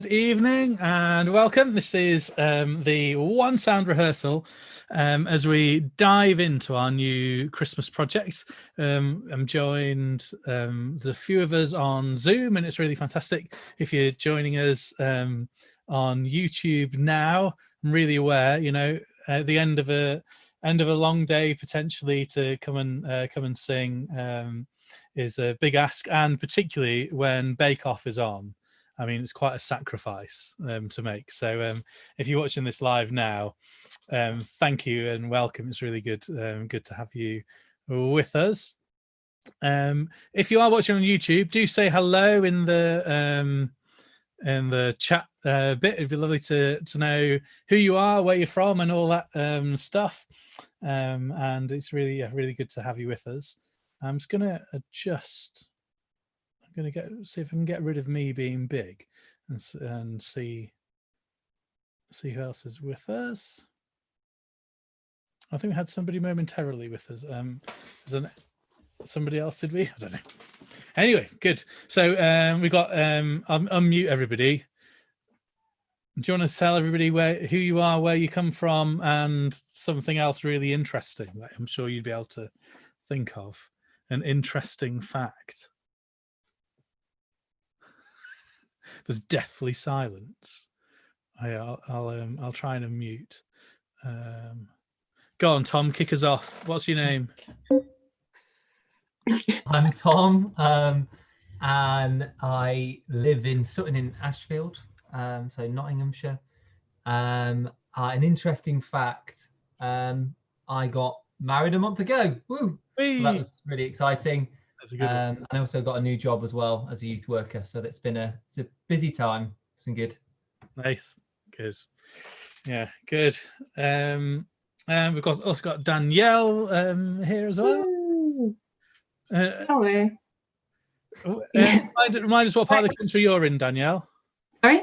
Good evening and welcome. This is the OneSound rehearsal as we dive into our new Christmas project. I'm joined, there's a few of us on Zoom and it's really fantastic. If you're joining us on YouTube now, I'm really aware, you know, at the end of a long day potentially to come and sing is a big ask, and particularly when Bake Off is on. I mean, it's quite a sacrifice to make. So if you're watching this live now, thank you and welcome. It's really good to have you with us. If you are watching on YouTube, do say hello in the chat bit. It'd be lovely to know who you are, where you're from, and all that stuff. And it's really good to have you with us. I'm just going to adjust. I'm going to see if I can get rid of me being big and see who else is with us. I think we had somebody momentarily with us. Somebody else, did we? I don't know. Anyway, good. So we got unmute everybody. Do you want to tell everybody who you are, where you come from, and something else really interesting that I'm sure you'd be able to think of? An interesting fact. There's deathly silence. I'll try and unmute. Go on, Tom, kick us off. What's your name? I'm Tom, and I live in Sutton in Ashfield, so Nottinghamshire. An interesting fact, I got married a month ago. Woo! So that was really exciting. That's a good one. I also got a new job as well as a youth worker, so that's been it's a busy time. It's been good. Nice, good, yeah, good. We've also got Danielle here as well. Hello. Remind us what part of the country you're in, Danielle. Sorry?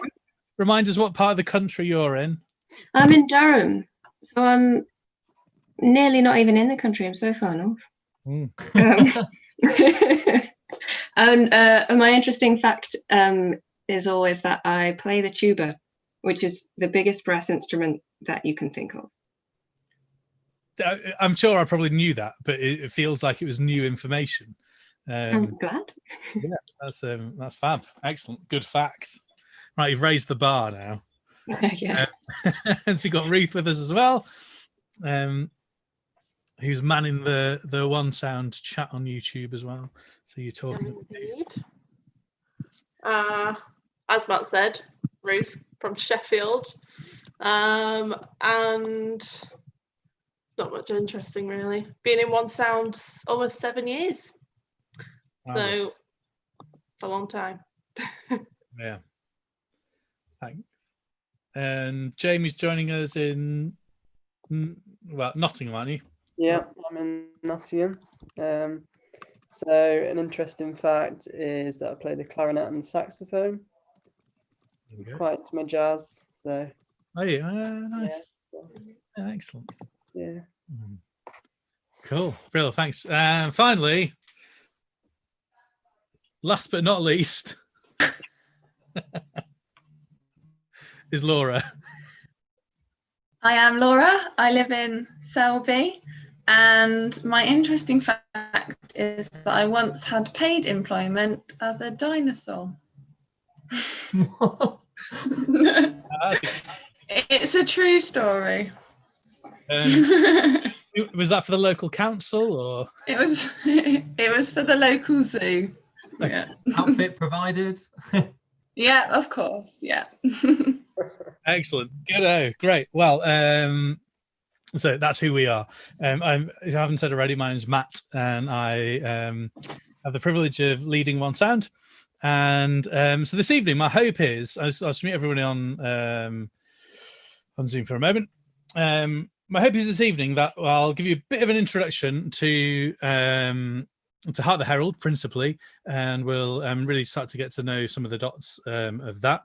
Remind us what part of the country you're in. I'm in Durham, so I'm nearly not even in the country. I'm so far north. And my interesting fact is always that I play the tuba, which is the biggest brass instrument that you can think of. I'm sure I probably knew that, but it feels like it was new information. I'm glad. Yeah, that's fab. Excellent, good facts. Right, you've raised the bar now. Yeah. And so you got Ruth with us as well, who's manning the OneSound chat on YouTube as well. So you're talking. As Matt said, Ruth from Sheffield, and not much interesting really. Been in OneSound almost 7 years, so it's a long time. Yeah, thanks. And Jamie's joining us in Nottingham, aren't you? Yeah, I'm in Nottingham. So an interesting fact is that I play the clarinet and saxophone. Quite into my jazz. So. Oh yeah, nice. Yeah, excellent. Yeah. Cool, brilliant. Thanks. And finally, last but not least, is Laura. I am Laura. I live in Selby, and my interesting fact is that I once had paid employment as a dinosaur. It's a true story. Was that for the local council or? It was for the local zoo. Yeah. Outfit provided. Yeah, of course. Yeah. Excellent. Good. Great. Well, so that's who we are. If I haven't said already, my name's Matt, and I have the privilege of leading OneSound. And so this evening, my hope is I'll meet everybody on Zoom for a moment. My hope is this evening that I'll give you a bit of an introduction to Heart the Herald, principally, and we'll really start to get to know some of the dots of that.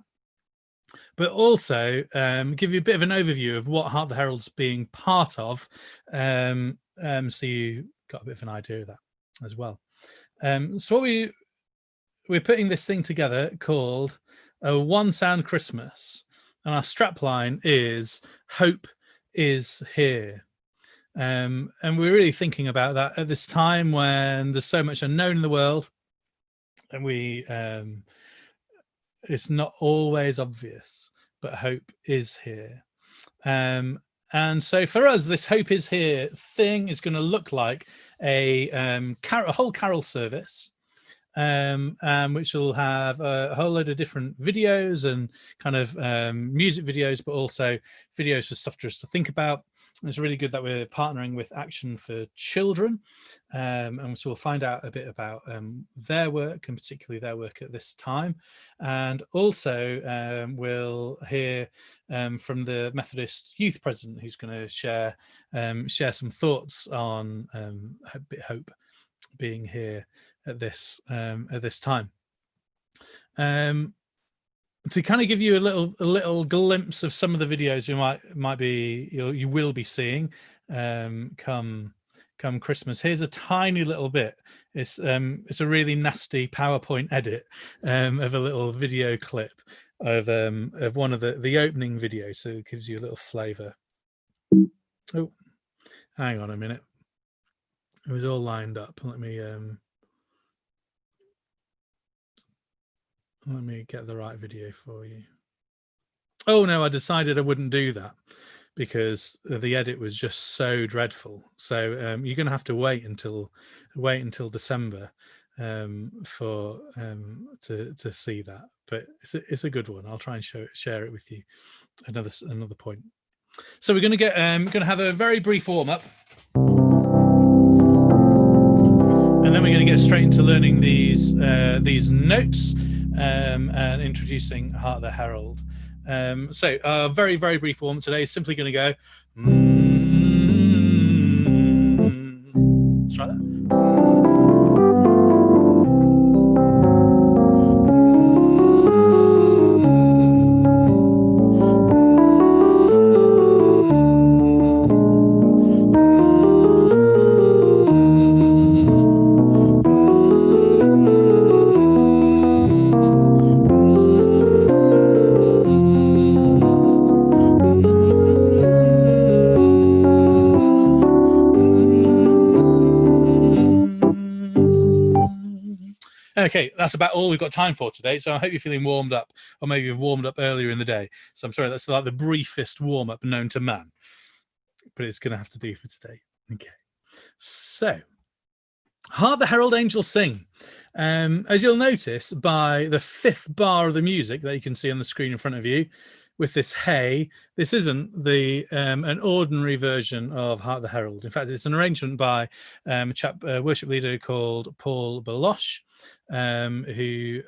But also give you a bit of an overview of what Heart the Herald's being part of, so you got a bit of an idea of that as well. So what we're putting this thing together called a OneSound Christmas, and our strapline is "Hope is here." And we're really thinking about that at this time when there's so much unknown in the world, and it's not always obvious, but hope is here. And so for us, this "Hope is Here" thing is going to look like a whole carol service, which will have a whole load of different videos and kind of music videos, but also videos for stuff just to think about. And it's really good that we're partnering with Action for Children, and so we'll find out a bit about their work, and particularly their work at this time. And also we'll hear from the Methodist Youth President, who's going to share some thoughts on hope being here at this time. To kind of give you a little glimpse of some of the videos you will be seeing come Christmas. Here's a tiny little bit. It's a really nasty PowerPoint edit of a little video clip of one of the opening videos, so it gives you a little flavour. Oh, hang on a minute. It was all lined up. Let me get the right video for you. Oh no, I decided I wouldn't do that because the edit was just so dreadful. So you're going to have to wait until December to see that. But it's a good one. I'll try and share it with you another point. So we're going to have a very brief warm up, and then we're going to get straight into learning these notes. And introducing Heart the Herald. So a very, very brief warm today is simply going to go. Let's try that. Okay, that's about all we've got time for today. So I hope you're feeling warmed up, or maybe you've warmed up earlier in the day. So I'm sorry, that's like the briefest warm up known to man, but it's going to have to do for today. Okay, so Heart the Herald Angels Sing. As you'll notice by the 5th bar of the music that you can see on the screen in front of you, with this "Hey," this isn't an ordinary version of Heart the Herald. In fact, it's an arrangement by a worship leader called Paul Baloche, who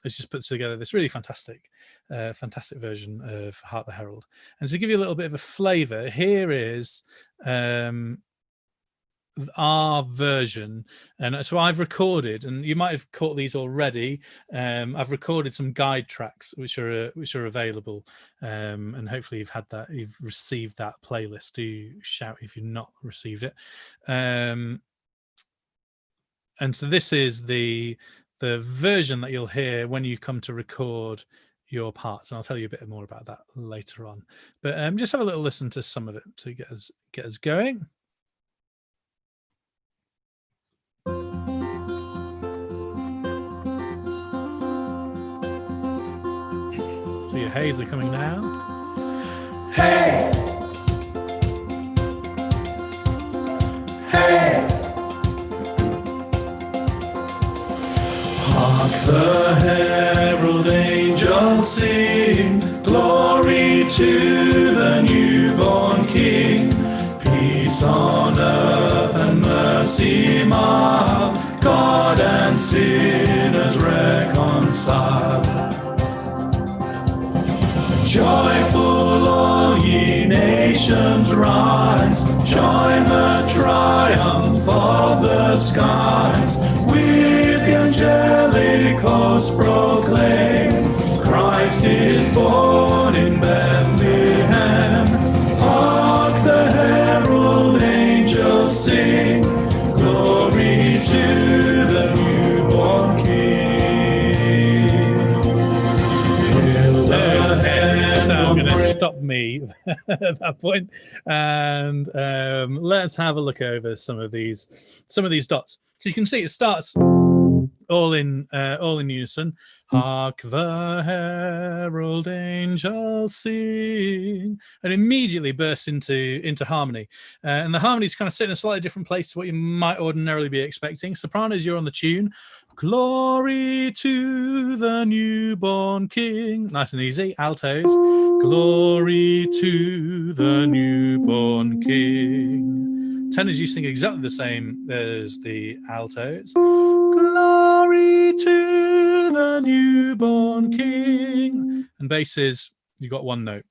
has just put together this really fantastic version of Heart the Herald. And to give you a little bit of a flavour, here is our version, and so I've recorded, and you might have caught these already. I've recorded some guide tracks which are available, and hopefully you've received that playlist. Do shout if you've not received it. And so this is the version that you'll hear when you come to record your parts, and I'll tell you a bit more about that later on. But just have a little listen to some of it to get us going. So your heys are coming now. Hey! Hey! Hark the herald angels sing, glory to the newborn King. Peace on earth and mercy mild, God and sinners reconciled. Joyful all ye nations rise, join the triumph of the skies. With the angelic host proclaim, Christ is born in Bethlehem. Hark the herald angels sing, glory to the newborn King. stop me at that point, and let's have a look over some of these dots. So you can see it starts all in unison. Hark the herald angels sing, and immediately bursts into harmony. And the harmonies kind of sit in a slightly different place to what you might ordinarily be expecting. Sopranos, you're on the tune. Glory to the newborn King. Nice and easy. Altos. Glory to the newborn King. Tenors, you sing exactly the same as the altos. Glory to the newborn King. And basses, you got one note.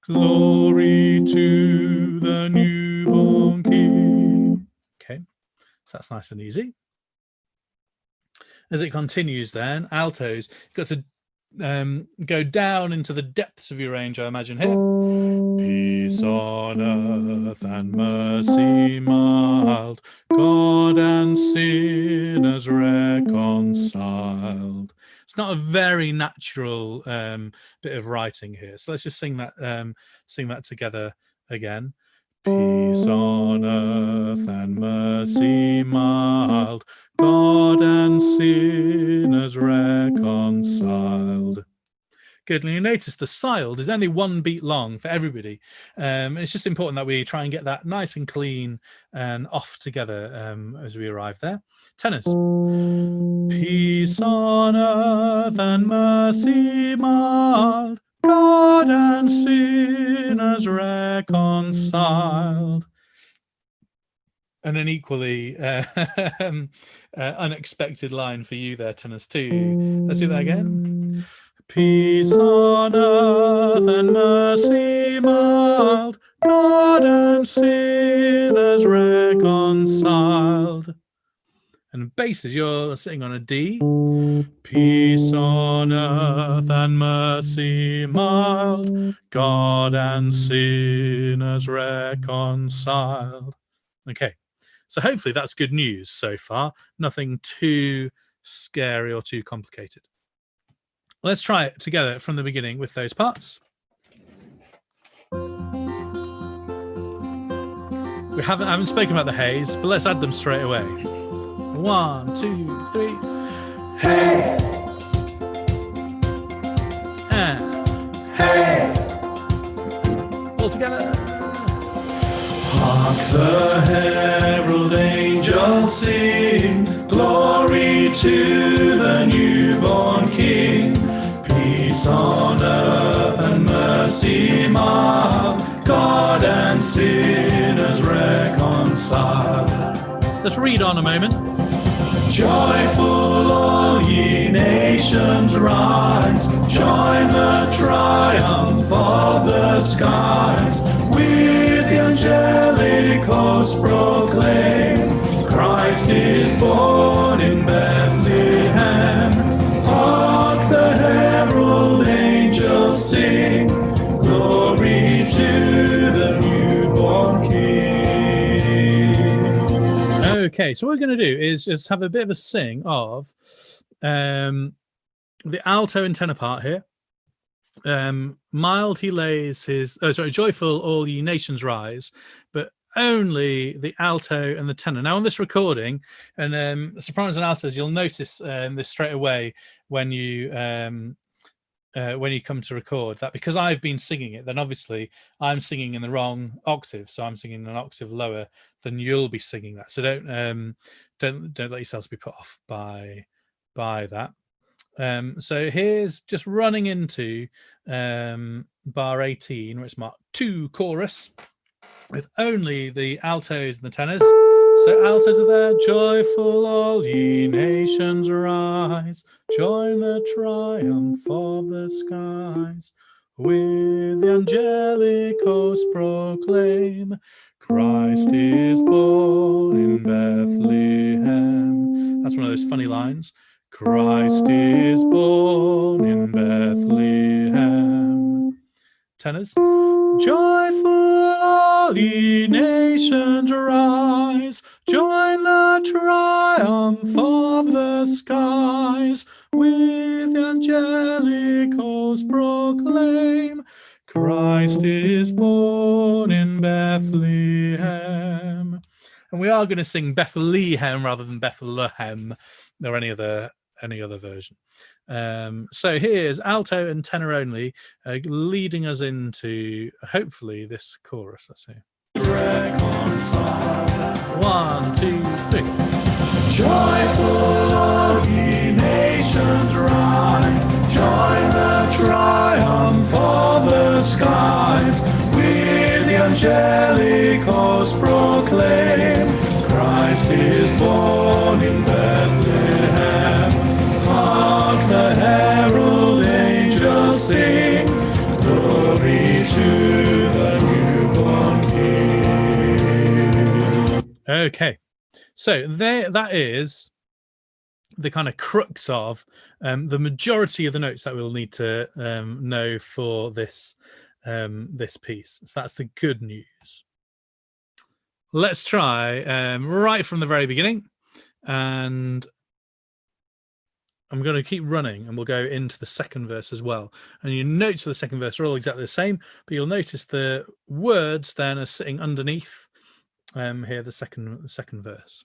Glory to the newborn King. Okay, so that's nice and easy. As it continues then, altos, you've got to go down into the depths of your range, I imagine here. Peace on earth and mercy mild, God and sinners reconciled. It's not a very natural bit of writing here, so let's just sing that together again. Peace on earth and mercy mild, God and sinners reconciled. Good. And you notice the siled is only one beat long for everybody. It's just important that we try and get that nice and clean and off together as we arrive there. Tenors. Peace on earth and mercy mild, God and sinners reconciled. And an equally unexpected line for you there, tenors too. Let's do that again. Peace on earth and mercy mild, God and sinners reconciled. And basses, you're sitting on a D. Peace on earth and mercy mild, God and sinners reconciled. Okay, so hopefully that's good news so far. Nothing too scary or too complicated. Let's try it together from the beginning with those parts. We haven't spoken about the hays, but let's add them straight away. 1, 2, 3. Hey! And hey! All together. Hark the herald angels sing, glory to the newborn King. Peace on earth and mercy mild, God and sinners reconciled. Let's read on a moment. Joyful all ye nations rise, join the triumph of the skies. With the angelic host proclaim, Christ is born in Bethlehem. Hark the herald angels sing, glory to the newborn King. Okay, so what we're going to do is just have a bit of a sing of the alto and tenor part here. Mild he lays his, joyful all ye nations rise, but only the alto and the tenor. Now on this recording, and sopranos and altos, you'll notice this straight away when you come to record, that because I've been singing it, then obviously I'm singing in the wrong octave, so I'm singing an octave lower than you'll be singing that. So don't let yourselves be put off by that. So here's just running into bar 18, where it's marked 2 chorus, with only the altos and the tenors. So altos are there. Joyful all ye nations rise, join the triumph of the skies. With the angelic host proclaim, Christ is born in Bethlehem. That's one of those funny lines. Christ is born in Bethlehem. Tenors. Joyful all ye nations rise, join the triumph of the skies. With the angelic host proclaim, proclaim, Christ is born in Bethlehem. And we are going to sing Bethlehem rather than Bethlehem or any other version. So here's alto and tenor only, leading us into hopefully this chorus. Let's see. Reconcile. 1, 2, 3. Joyful all ye nations rise, join the triumph of the skies, with the angelic host proclaim, Christ is born in Bethlehem. Hark the herald angels sing, glory to the newborn King. Okay. So that is the kind of crux of the majority of the notes that we'll need to know for this this piece. So that's the good news. Let's try right from the very beginning, and I'm going to keep running, and we'll go into the second verse as well. And your notes for the second verse are all exactly the same, but you'll notice the words then are sitting underneath. Here, the second verse.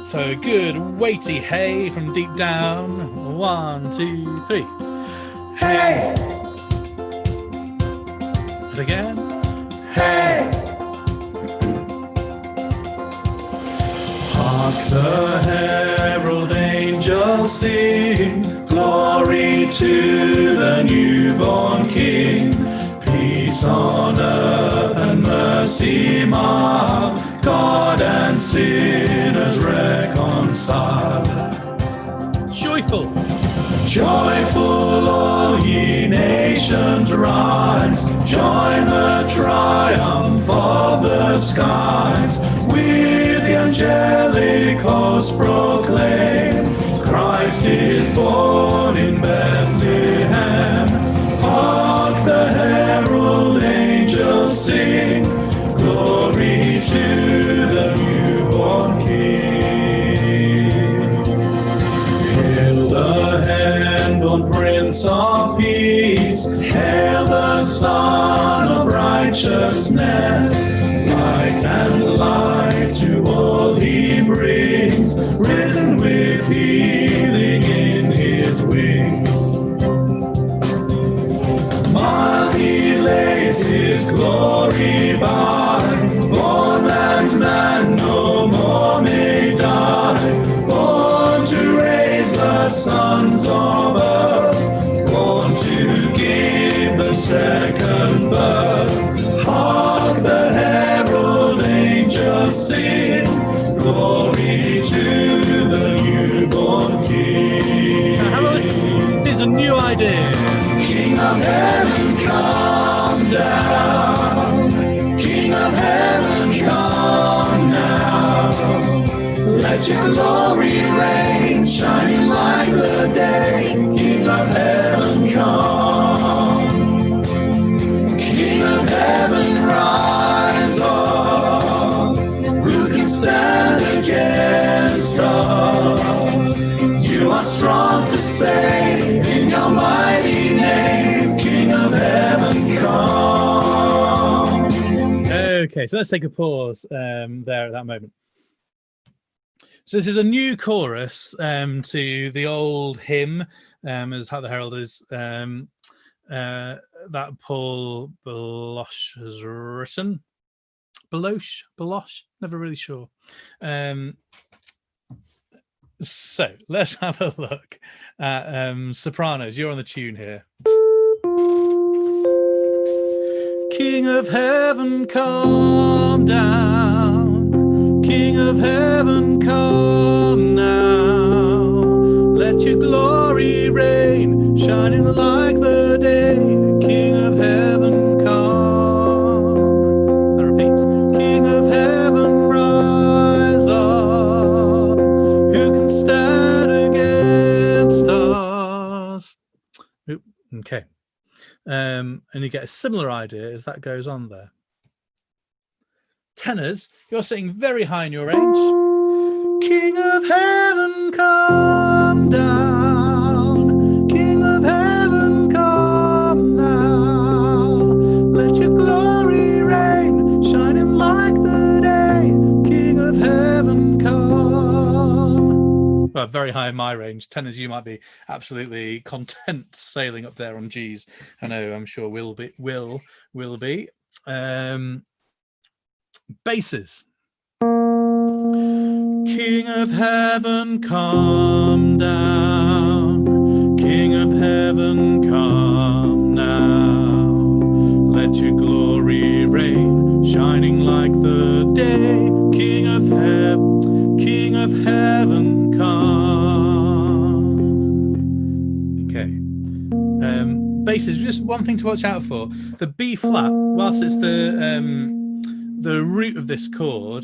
So a good weighty hey from deep down. 1, 2, 3. Hey. And again. Hey. Hark the herald angels sing, glory to the newborn King. Peace on earth and mercy mild, God and sinners reconciled. Joyful. Joyful all ye nations rise, join the triumph of the skies, with the angelic host proclaim, Christ is born in Bethlehem. Hark the herald angels sing, glory to the newborn King. Hail the hand-born Prince of Peace, hail the Son of Righteousness, light and life to all he brings, risen with healing in his wings. Mild he lays his glory by, born that man no more may die, born to raise the sons of earth, born to give the second birth. Hark the herald angels sing, glory to the newborn King. Here's a new idea. King of heaven, come down. King of heaven, come now. Let your glory reign, shining like the day. King of heaven, come. King of heaven, rise up. Who can stand against us? You are strong to save, in your mighty name, King of heaven, come. Okay, so let's take a pause there at that moment. So this is a new chorus to the old hymn, as How the Herald is, that Paul Baloche has written. Baloche, never really sure. So let's have a look at sopranos. You're on the tune here. King of heaven, come down. King of heaven, come now. Let your glory reign, shining like the day. King of heaven, come. That repeats. King of heaven, rise up. Who can stand against us? Okay. And you get a similar idea as that goes on there. Tenors, you're sitting very high in your range. King of heaven, come. come down. King of heaven, come now. Let your glory reign, shining like the day. King of heaven, come. Well, very high in my range. Tenors, you might be absolutely content sailing up there on G's. I know, I'm sure will be. Basses. King of heaven, come down. King of heaven, come now. Let your glory reign, shining like the day. King of heaven, come. Okay. Basses, just one thing to watch out for. The B flat, whilst it's the root of this chord,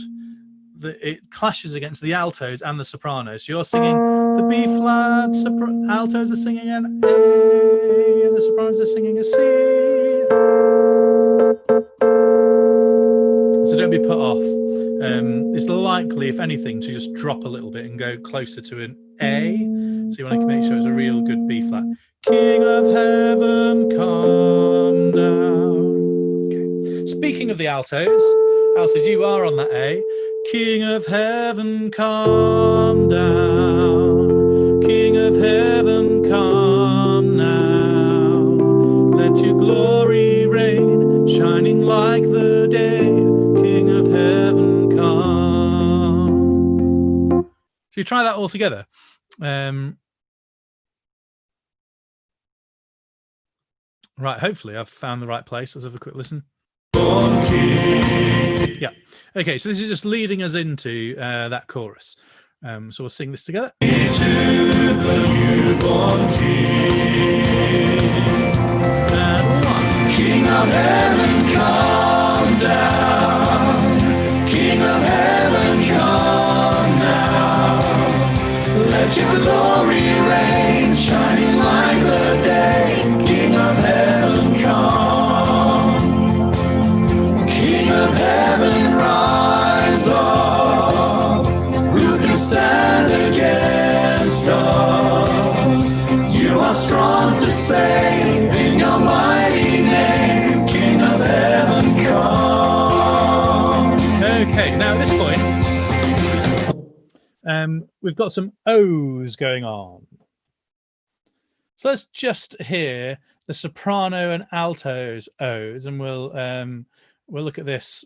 it clashes against the altos and the sopranos. So you're singing the B flat, altos are singing an A, and the sopranos are singing a C. So don't be put off. It's likely, if anything, to just drop a little bit and go closer to an A. So you want to make sure it's a real good B flat. King of heaven, come down. Okay. Speaking of the altos, you are on that A. King of heaven, come down. King of heaven, come now. Let your glory reign, shining like the day. King of heaven, come. So you try that all together. Right, hopefully I've found the right place. Let's have a quick listen. Yeah. Okay, so this is just leading us into that chorus. So we'll sing this together. Into the newborn King. And one. King of heaven, come down. King of heaven, come now. Let your glory reign, shining like the day. King of heaven, come. King of heaven, rise up. Who can stand against us? You are strong to save in your mighty name. King of heaven, come. Okay, now at this point, we've got some O's going on. So let's just hear the soprano and altos O's, and we'll look at this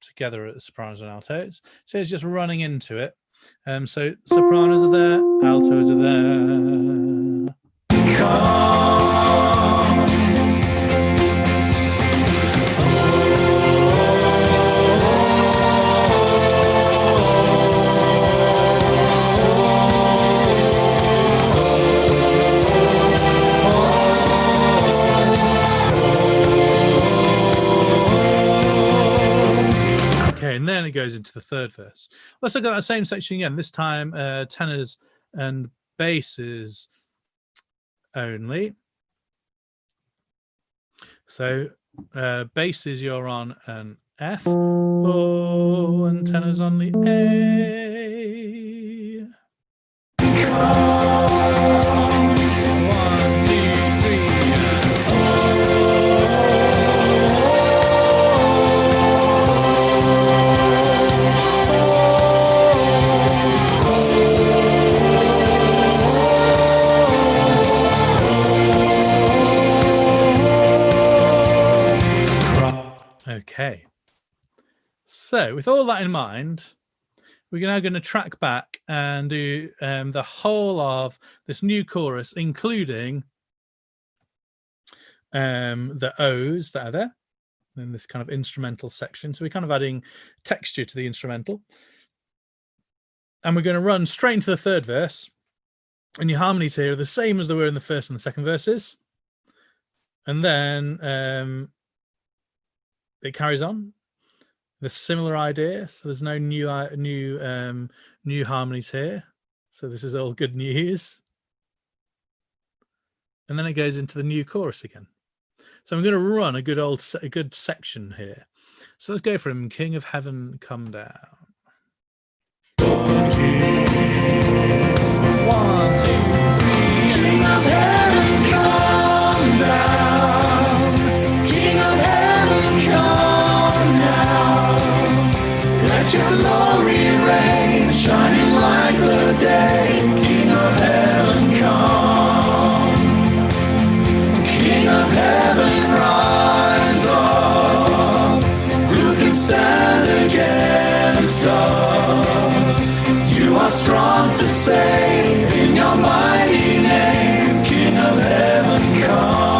together at the sopranos and altos. So it's just running into it. So sopranos are there, altos are there. Come. And then it goes into the third verse. Let's look at that same section again. This time, tenors and basses only. So basses, you're on an F, O, and tenors on the A. Come. 1, 2, 3, Okay, so with all that in mind, we're now going to track back and do the whole of this new chorus, including the O's that are there in this kind of instrumental section. So we're kind of adding texture to the instrumental. And we're going to run straight into the third verse. And your harmonies here are the same as they were in the first and the second verses. And then it carries on. The similar idea, so there's no new harmonies here. So this is all good news. And then it goes into the new chorus again. So I'm going to run a good section here. So let's go from King of Heaven, come down. 1, 2, 3. King of heaven, come down. King of heaven, come down. Let your glory reign, shining like the day. King of heaven, come. King of heaven, rise up. Who can stand against us? You are strong to save in your mighty name. King of heaven, come.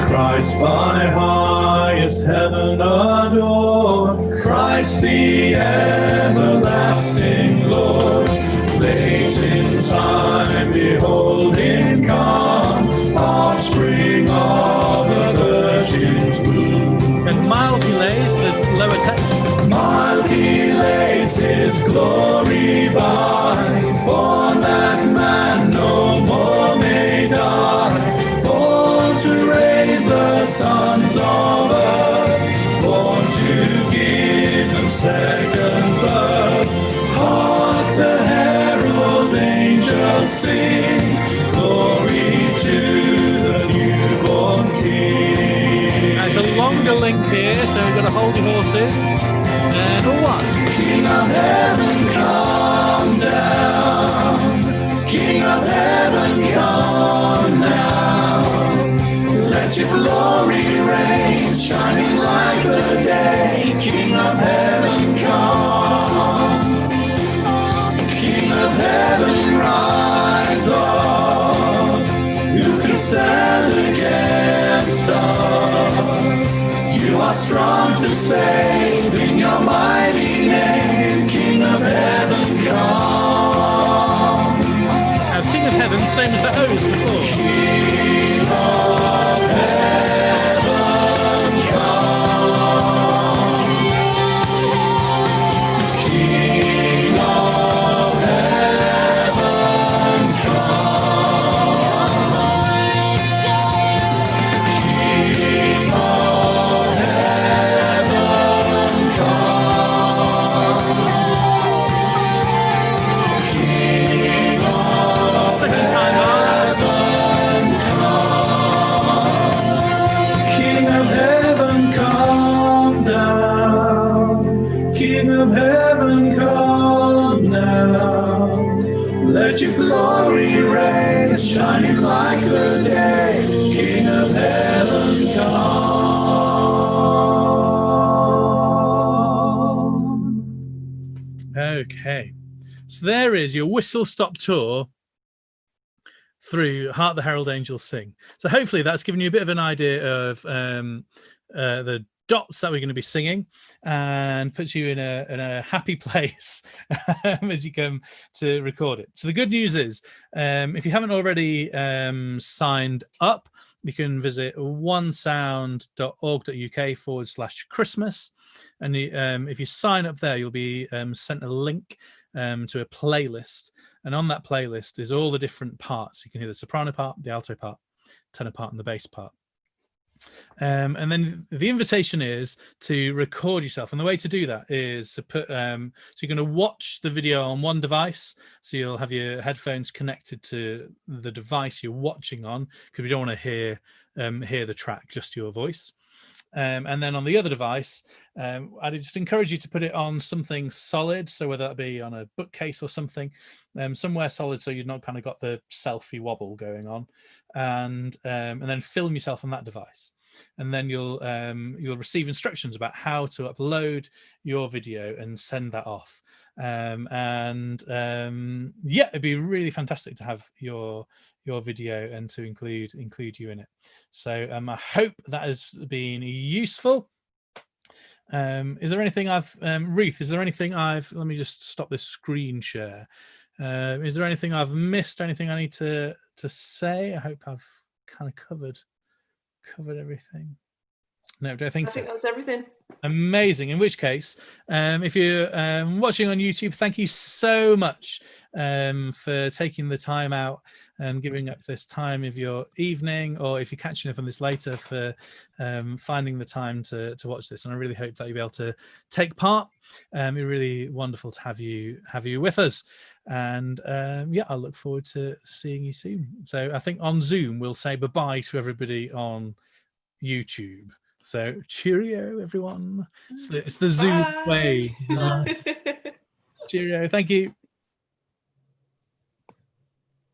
Christ by highest heaven adored, Christ the everlasting Lord. Late in time, behold him come, offspring of the Virgin's womb. And mild he lays, the lower text. Mild he lays his glory by, born that man no more may die. To raise the sons of earth, born to give them second birth. Hark the herald angels sing, glory to the newborn King. There's a longer link here, so we've got to hold your horses. And 1. King of heaven, come down. King of heaven, come now. Let your glory reign, shining like the day. King of heaven, come. King of heaven, rise up. Who can stand against us? You are strong to save in your mighty name. King of heaven, come. King of heaven, same as the O's before. King of heaven, come. King of heaven, come. King of heaven, come. King of Second time on. King of heaven, come down. King of heaven, come down. Let your glory reign, shining like the day. King of heaven, come. Okay. So there is your whistle-stop tour through Heart the Herald Angels Sing. So hopefully that's given you a bit of an idea of the dots that we're going to be singing, and puts you in a happy place as you come to record it. So the good news is, if you haven't already signed up, you can visit onesound.org.uk/Christmas, and if you sign up there, you'll be sent a link to a playlist, and on that playlist is all the different parts. You can hear the soprano part, the alto part, tenor part, and the bass part. And then the invitation is to record yourself, and the way to do that is to put so you're going to watch the video on one device, so you'll have your headphones connected to the device you're watching on, because we don't want to hear the track, just your voice. And then on the other device, I'd just encourage you to put it on something solid, so whether that be on a bookcase or something, somewhere solid, so you've not kind of got the selfie wobble going on, and then film yourself on that device, and then you'll receive instructions about how to upload your video and send that off. Yeah, it'd be really fantastic to have your video and to include you in it. So I hope that has been useful. Is there anything Ruth, is there anything let me just stop this screen share. Is there anything I've missed, anything I need to say? I hope I've kind of covered everything. No, don't think I so. think that's everything. Amazing. In which case, if you're watching on YouTube, thank you so much for taking the time out and giving up this time of your evening, or if you're catching up on this later, for finding the time to watch this. And I really hope that you'll be able to take part. It's really wonderful to have you with us. And yeah, I look forward to seeing you soon. So I think on Zoom, we'll say bye-bye to everybody on YouTube. So cheerio, everyone. It's the Zoom Bye. way. The Zoom. Cheerio. Thank you.